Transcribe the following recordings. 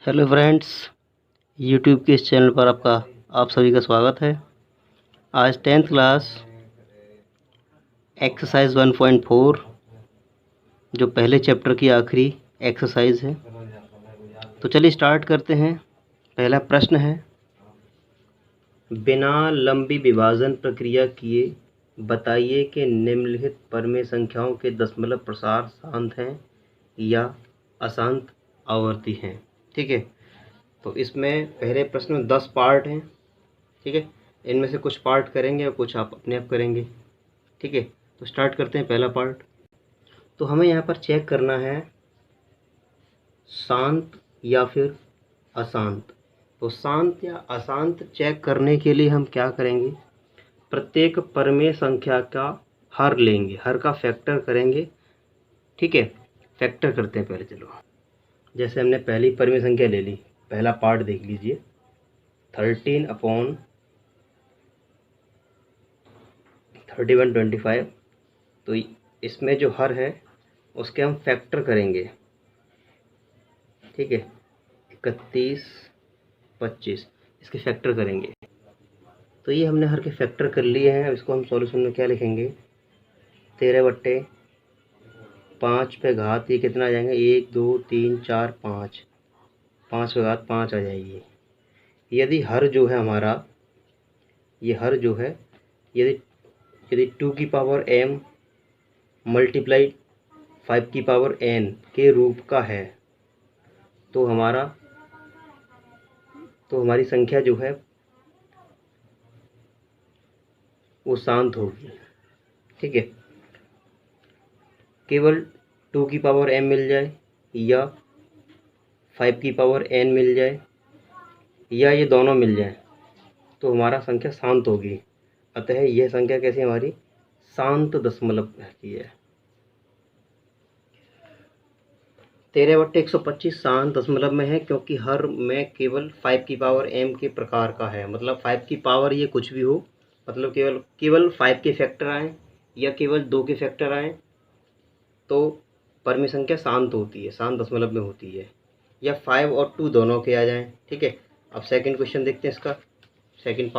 Hello friends, YouTube के इस channel पर आप सभी का स्वागत है। आज 10th क्लास एक्सरसाइज 1.4 जो पहले चैप्टर की आखिरी एक्सरसाइज है। तो चलिए स्टार्ट करते हैं। पहला प्रश्न है, बिना लंबी विभाजन प्रक्रिया किए बताइए कि निम्नलिखित परमेय संख्याओं के दशमलव प्रसार शांत हैं या अशांत आवर्ती हैं। ठीक है, तो इसमें पहले प्रश्न में 10 पार्ट हैं। ठीक है, इनमें से कुछ पार्ट करेंगे और कुछ आप अपने आप करेंगे। ठीक है, तो स्टार्ट करते हैं पहला पार्ट। तो हमें यहाँ पर चेक करना है शांत या फिर अशांत। तो शांत या अशांत चेक करने के लिए हम क्या करेंगे, प्रत्येक परमेय संख्या का हर लेंगे, हर का फैक्टर करेंगे। ठीक है, फैक्टर करते हैं पहले। चलो, जैसे हमने पहली परमेय संख्या ले ली, पहला पार्ट देख लीजिए, 13/3125। तो इसमें जो हर है उसके हम फैक्टर करेंगे। ठीक है, 31, 25 इसके फैक्टर करेंगे। तो ये हमने हर के फैक्टर कर लिए हैं। इसको हम सॉल्यूशन में क्या लिखेंगे, 13/5 पे घात ये कितना आ जाएंगे, 1 2 3 4 5, 5 पे घात 5 आ जाएगी। यदि हर जो है हमारा, ये हर जो है, यदि यदि 2 की पावर m मल्टीप्लाई 5 की पावर n के रूप का है, तो हमारी संख्या जो है वो शांत होगी। ठीक है, केवल 2 की पावर m मिल जाए या 5 की पावर n मिल जाए या ये दोनों मिल जाए तो हमारा संख्या शांत होगी। अतः यह संख्या कैसी हमारी शांत दशमलव की है। 13/125 शांत दशमलव में है क्योंकि हर में केवल 5 की पावर m के प्रकार का है। मतलब 5 की पावर ये कुछ भी हो, मतलब केवल 5 के फैक्टर आए या केवल 2 के फैक्टर आए तो परमेय संख्या शांत होती है, शांत दशमलव में होती है। या 5 और 2 दोनों के आ जाएं। ठीक है, अब सेकंड क्वेश्चन देखते हैं इसका। सेकंड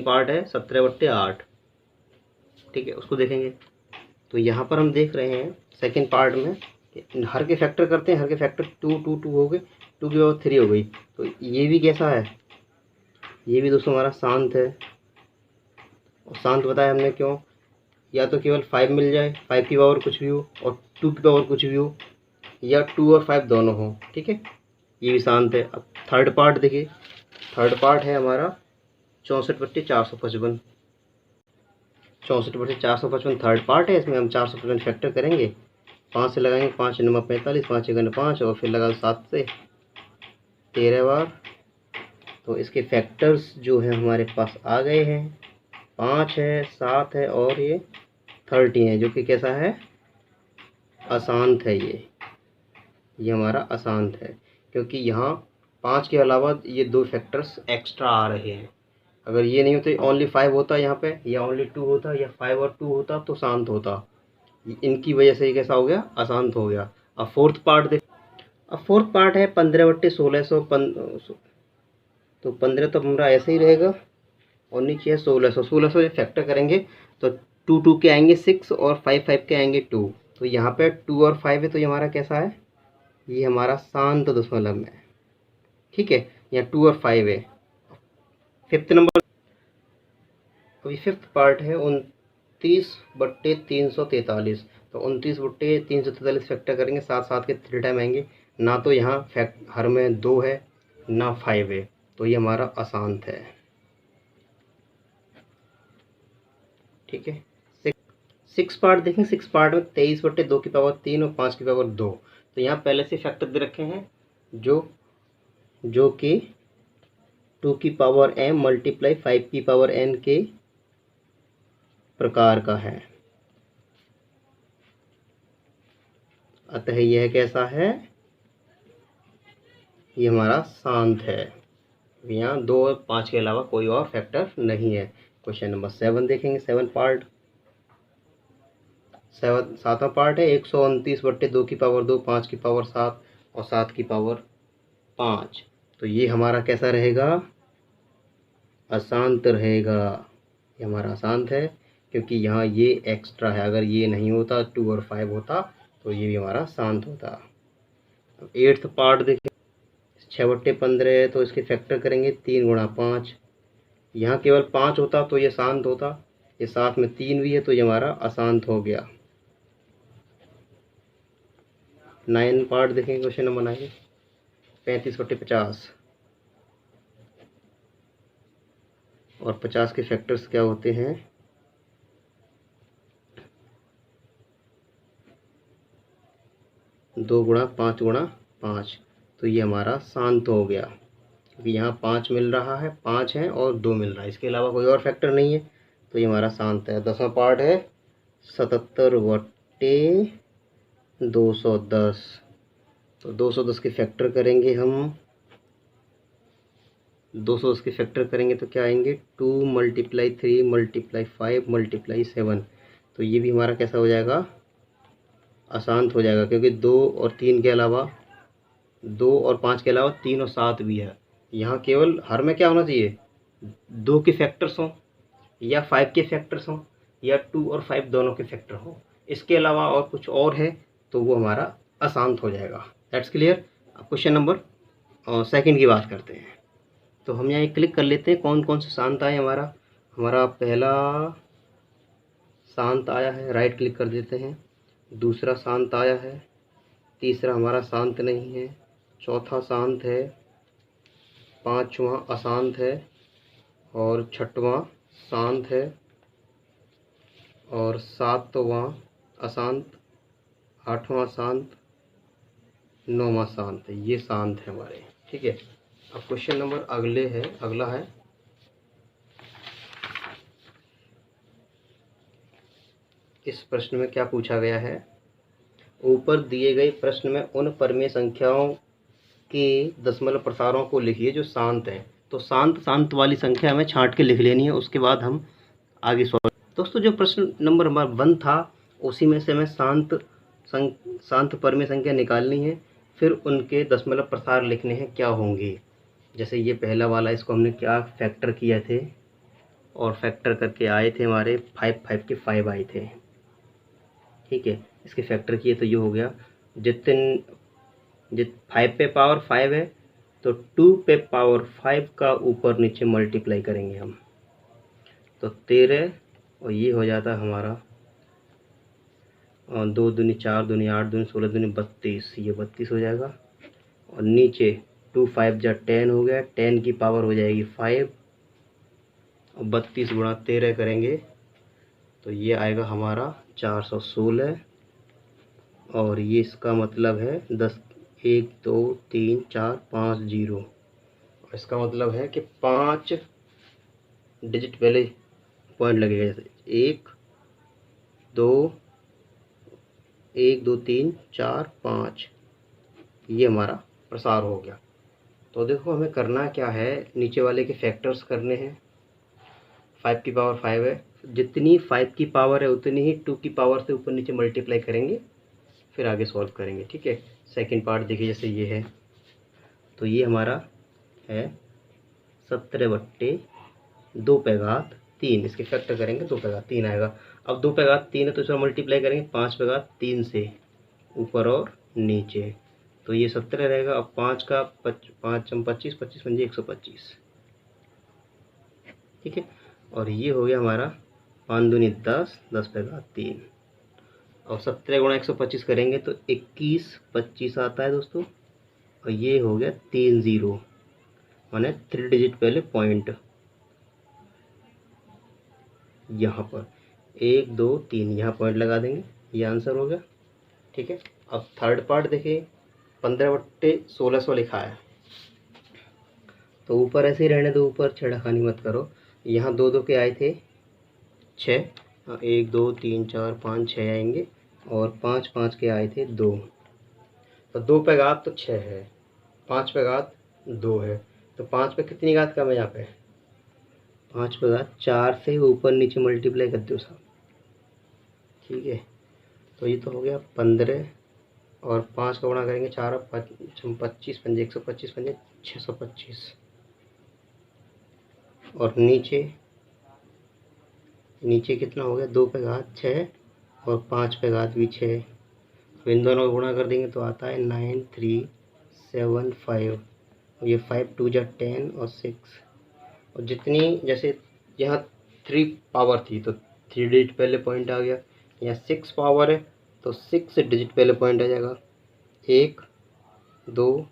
पार्ट है 17/8। ठीक है, उसको देखेंगे। तो यहाँ पर हम देख रहे हैं सेकंड पार्ट में हर के फैक्टर करते हैं। हर के फैक्टर 2 2 2 हो गए, 2 की पावर 3 हो गई। तो ये भी कैसा है, ये भी दोस्तों हमारा शांत है। और शांत बताया हमने क्यों, या तो केवल 5 मिल जाए, 5 की पावर कुछ भी हो, और 2 की पावर कुछ भी हो, या 2 और 5 दोनों हो। ठीक है, ये भी शांत है। अब थर्ड पार्ट देखिए, थर्ड पार्ट है हमारा 64/455। 64/455 थर्ड पार्ट है। इसमें हम 455 फैक्टर करेंगे। 5 से लगाएंगे, 5 9 45, 5 6 5, और फिर लगा 7 से 13 बार। तो इसके फैक्टर्स जो हैं हमारे पास आ गए हैं, 5 है, 7 है और ये 30 है, जो कि कैसा है, अशांत है। ये हमारा अशांत है क्योंकि यहाँ 5 के अलावा ये 2 फैक्टर्स एक्स्ट्रा आ रहे हैं। अगर ये नहीं होते, ओनली 5 होता यहाँ पे, या ओनली 2 होता, या 5 और 2 होता तो शांत होता। इनकी वजह से ये कैसा हो गया, अशांत हो गया। अब फोर्थ पार्ट देख। अब फोर्थ पार्ट है 15/1600। तो 15 तो हमारा ऐसे ही रहेगा, और नीचे है 1600। 1600 फैक्टर करेंगे तो 2 2 के आएंगे 6 और 5 5 के आएंगे 2। तो यहाँ पे 2 और 5 है, तो ये हमारा कैसा है, ये हमारा शांत दशमलव में है। ठीक है, यहाँ 2 और 5 है। फिफ्थ नंबर, अभी फिफ्थ पार्ट है 29/343। तो 29/343 फैक्टर करेंगे, 7 7 के 3 टाइम आएंगे। ना तो यहाँ हर में 2 है, ना 5 है, तो ये हमारा अशांत है। ठीक है, सिक्स पार्ट देखें। सिक्स पार्ट में 23/2 की पावर 3 और 5 की पावर 2। तो यहाँ पहले से फैक्टर दे रखे हैं जो कि 2 की पावर m मल्टीप्लाई 5 की पावर n के प्रकार का है। अतः यह कैसा है, ये हमारा शांत है। यहाँ 2 और 5 के अलावा कोई और फैक्टर नहीं है। क्वेश्चन नंबर 7 देखेंगे। 7 पार्ट, 7वां पार्ट है 129/2 की पावर 2, 5 की पावर 7 और 7 की पावर 5। तो ये हमारा कैसा रहेगा, अशांत रहेगा। ये हमारा अशांत है क्योंकि यहाँ ये एक्स्ट्रा है। अगर ये नहीं होता 2 और 5 होता तो ये भी हमारा शांत होता। अब 8th पार्ट देखिए, 6/15 है तो इसके फैक्टर करेंगे 3 गुणा 5। यहाँ केवल 5 होता तो ये शांत होता, ये साथ में 3 भी है तो ये हमारा अशांत हो गया। 9 पार्ट देखेंगे, क्वेश्चन नंबर 9, 35/50 और 50 के फैक्टर्स क्या होते हैं, 2 गुणा 5 गुणा 5। तो ये हमारा शांत हो गया क्योंकि यहाँ 5 मिल रहा है, 5 है और 2 मिल रहा है, इसके अलावा कोई और फैक्टर नहीं है, तो ये हमारा शांत है। 10वां पार्ट है 77/210। तो 210 के फैक्टर करेंगे हम, 210 के फैक्टर करेंगे तो क्या आएंगे, 2 × 3 × 5 × 7। तो ये भी हमारा कैसा हो जाएगा, अशांत हो जाएगा क्योंकि 2 और 3 के अलावा, 2 और 5 के अलावा 3 और 7 भी है। यहाँ केवल हर में क्या होना चाहिए, 2 के फैक्टर्स हों या 5 के फैक्टर्स हों या 2 और 5 दोनों के फैक्टर हों। इसके अलावा और कुछ और है तो वो हमारा अशांत हो जाएगा। That's clear. अब क्वेश्चन नंबर 2 की बात करते हैं। तो हम यहाँ क्लिक कर लेते हैं कौन कौन से शांत आए। हमारा पहला शांत आया है, राइट क्लिक कर देते हैं। दूसरा शांत आया है, तीसरा हमारा शांत नहीं है, चौथा शांत है, पांचवा अशांत है और छठवां शांत है और सातवां अशांत, आठवां शांत, नौवां शांत है। ये शांत है हमारे, ठीक है। अब क्वेश्चन नंबर अगला है इस प्रश्न में क्या पूछा गया है, ऊपर दिए गए प्रश्न में उन परमेय संख्याओं के दशमलव प्रसारों को लिखिए जो शांत हैं। तो शांत वाली संख्या हमें छांट के लिख लेनी है, उसके बाद हम आगे सॉल्व। दोस्तों जो प्रश्न नंबर 1 था उसी में से हमें शांत परमेय संख्या निकालनी है, फिर उनके दशमलव प्रसार लिखने हैं क्या होंगे। जैसे ये पहला वाला, इसको हमने क्या फैक्टर किए थे और फैक्टर करके आए थे हमारे 5 के 5 आए थे, ठीक है। इसके फैक्टर किए तो ये हो गया, 5 पे पावर 5 है तो 2 पे पावर 5 का ऊपर नीचे मल्टीप्लाई करेंगे हम, तो 13 और ये हो जाता है हमारा 2 दूनी 4 दूनी 8 दूनी 16 दूनी 32, ये 32 हो जाएगा। और नीचे 2 5 जा 10 हो गया, 10 की पावर हो जाएगी 5 और 32 गुणा 13 करेंगे तो ये आएगा हमारा 416। और ये इसका मतलब है 10 1 2 3 4 5 0। और इसका मतलब है कि 5 डिजिट पहले पॉइंट लगेगा, जैसे 1 2 3 4 5, ये हमारा प्रसार हो गया। तो देखो हमें करना क्या है, नीचे वाले के फैक्टर्स करने हैं। 5 की पावर 5 है, जितनी 5 की पावर है उतनी ही 2 की पावर से ऊपर नीचे मल्टीप्लाई करेंगे, फिर आगे सॉल्व करेंगे, ठीक है। सेकंड पार्ट देखिए, जैसे ये है तो ये हमारा है 17/2 इसके फैक्टर करेंगे 2/3 आएगा। अब 2/3 है तो इसमें मल्टीप्लाई करेंगे 5/3 से ऊपर और नीचे, तो ये 17 रहेगा। अब 5 का 5 25 25 पंजे 125, ठीक है। और ये हो गया हमारा 5 दूनी 10 10/3। और 17 गुणा 125 करेंगे तो 21 25 आता है दोस्तों। और ये हो गया 3 0, माने 3 डिजिट पहले पॉइंट यहाँ पर 1 2 3 यहाँ पॉइंट लगा देंगे, ये आंसर हो गया, ठीक है। अब थर्ड पार्ट देखिए, 15/1600 लिखा है तो ऊपर ऐसे ही रहने दो, ऊपर छेड़खानी मत करो। यहाँ 2 2 के आए थे 6, 1 2 3 4 5 6 आएंगे और 5 5 के आए थे 2, तो 2 पे घात तो 6 है, 5 पे घात 2 है, तो 5 पे कितनी घात कम है यहाँ पे, 5 पे घात 4 से ऊपर नीचे मल्टीप्लाई कर दो साहब, ठीक है। तो ये तो हो गया 15 और 5 का गुणा करेंगे 4 25 पंजे 125 पंजे 625। और नीचे कितना हो गया, 2 पे घात 6 और 5 पे घात भी 6। तो इन दोनों का गुणा कर देंगे तो आता है 9375। ये 5 2 जा 10 और 6। और जितनी जैसे यहाँ 3 पावर थी तो 3 डिजिट पहले पॉइंट आ गया, यहाँ 6 पावर है तो 6 डिजिट पहले पॉइंट आ जाएगा। 1 2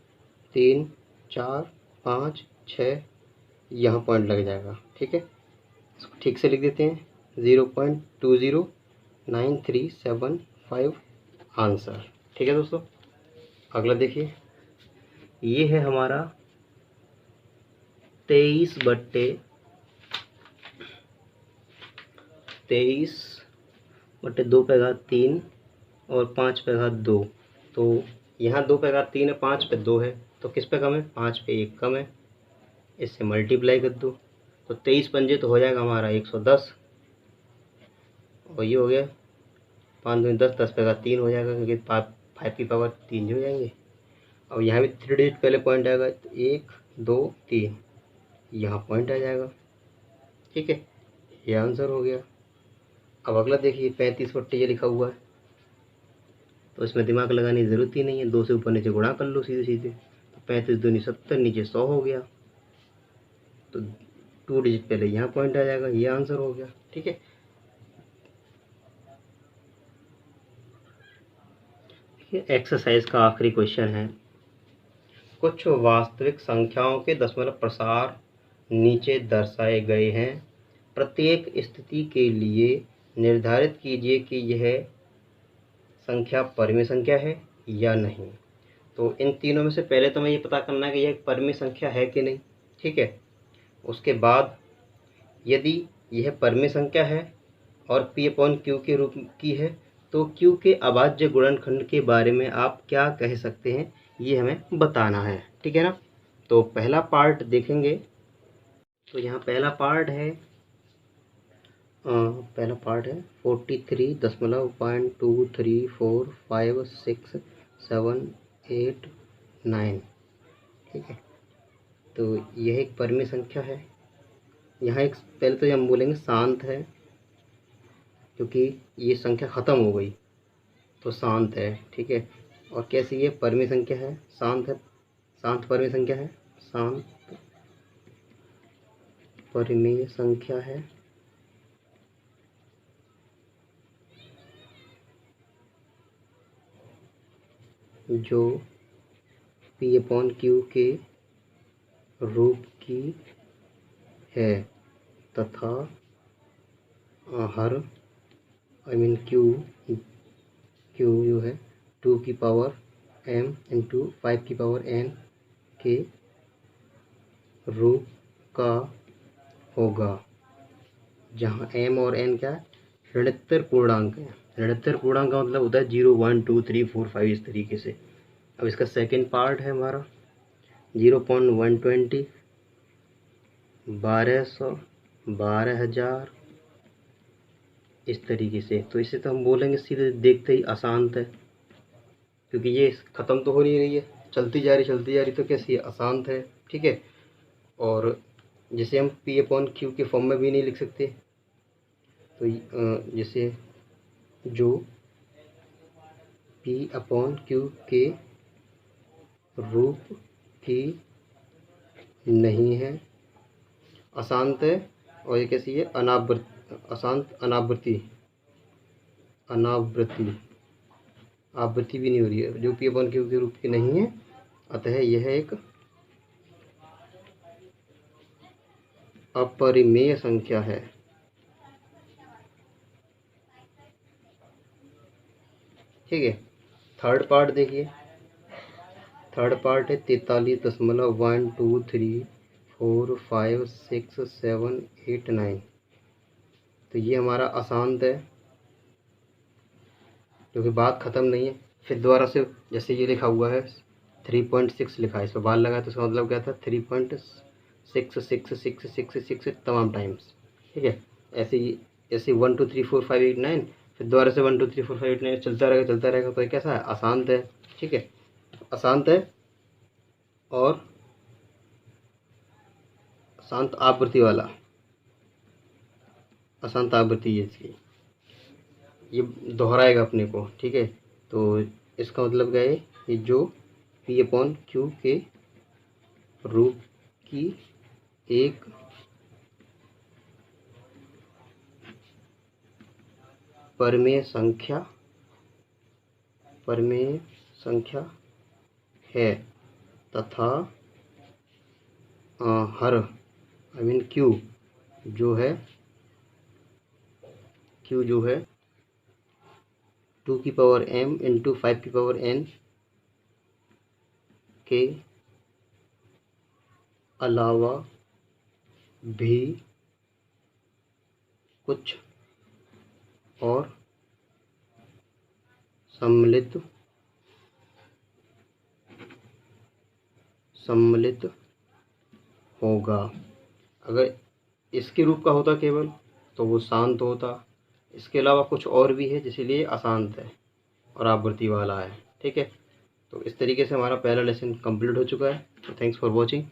3 4 5 6 यहाँ पॉइंट लग जाएगा। ठीक है, इसको ठीक से लिख देते हैं 0.20937 आंसर। ठीक है दोस्तों, अगला देखिए, ये है हमारा 23/2 पे घात 3 और 5 पे घात 2। तो यहाँ 2 पे घात 3 है, 5 पे 2 है, तो किस पे कम है, 5 पे 1 कम है, इससे मल्टीप्लाई कर दो तो 23 पंजे तो हो जाएगा हमारा 110। और ये हो गया 5 दूनी 10, 10 पे घात 3 हो जाएगा क्योंकि 5 की पावर 3 हो जाएंगे। और यहाँ भी 3 डिजिट पहले पॉइंट आएगा तो 1 2 3 यहाँ पॉइंट आ जाएगा। ठीक है, ये आंसर हो गया। अब अगला देखिए 35/, ये लिखा हुआ है तो इसमें दिमाग लगाने की ज़रूरत ही नहीं है, 2 से ऊपर नीचे गुणा कर लो सीधे सीधे। तो 35 दूनी 70, नीचे 100 हो गया, तो 2 डिजिट पहले यहाँ पॉइंट आ जाएगा, ये आंसर हो गया। ठीक है, एक्सरसाइज का आखिरी क्वेश्चन है, कुछ वास्तविक संख्याओं के दशमलव प्रसार नीचे दर्शाए गए हैं। प्रत्येक स्थिति के लिए निर्धारित कीजिए कि यह संख्या परिमेय संख्या है या नहीं। तो इन तीनों में से पहले तो मैं ये पता करना है कि यह एक परिमेय संख्या है कि नहीं। ठीक है, उसके बाद यदि यह परिमेय संख्या है और P/Q के रूप की है तो Q के अभाज्य गुणनखंड के बारे में आप क्या कह सकते हैं, ये हमें बताना है। ठीक है ना, तो पहला पार्ट देखेंगे। तो यहाँ पहला पार्ट है 43.2345678 9। ठीक है, तो यह एक परिमेय संख्या है। यहाँ एक पहले तो हम बोलेंगे शांत है, क्योंकि ये संख्या ख़त्म हो गई तो शांत है। ठीक है, और कैसी ये परिमेय संख्या है, शांत है, शांत परिमेय संख्या है, शांत परिमेय संख्या है। जो P/Q के रूप की है तथा हर Q जो है 2 की पावर m इंटू 5 की पावर n के रूप का होगा, जहाँ m और n क्या है, ऋणोत्तर पूर्णांक है। ऋणोत्तर पूर्णांक का मतलब होता है 0 1 2 3 4 5 इस तरीके से। अब इसका सेकंड पार्ट है हमारा 0.120 1200 12000 इस तरीके से। तो इसे तो हम बोलेंगे सीधे देखते ही अशांत है, क्योंकि ये ख़त्म तो हो नहीं रही है, चलती जा रही, तो कैसी है, अशांत है। ठीक है, और जिसे हम P/Q के फॉर्म में भी नहीं लिख सकते, तो जैसे जो P/Q के रूप की नहीं है, अशांत है, और ये कैसी है, अशांत आवृत्ति भी नहीं हो रही है, जो P/Q के रूप की नहीं है, अतः यह एक अपरिमेय संख्या है। ठीक है, थर्ड पार्ट देखिए, थर्ड पार्ट है 43.123456789। तो ये हमारा अशांत है, क्योंकि बात ख़त्म नहीं है। फिर दोबारा से जैसे ये लिखा हुआ है 3.6 लिखा है, इस पर बाल लगाया तो इसका मतलब क्या था, 3.666666 तमाम टाइम्स। ठीक है, ऐसे 1 2 3 4 5 8 9, फिर दोबारा से 1 2 3 4 5 8 9 चलता रहेगा। तो ये कैसा है, अशांत है। ठीक है, अशांत है और अशांत आवृत्ति वाला, अशांत आवृत्ति है इसकी, ये दोहराएगा अपने को। ठीक है, तो इसका मतलब क्या है, ये जो P/Q के रूप की एक परमेय संख्या है तथा हर Q जो है 2m × 5n के अलावा भी कुछ और सम्मिलित होगा। अगर इसके रूप का होता केवल तो वो शांत होता, इसके अलावा कुछ और भी है जिसलिए अशांत है और आवृत्ति वाला है। ठीक है, तो इस तरीके से हमारा पहला लेसन कंप्लीट हो चुका है। तो थैंक्स फॉर वॉचिंग।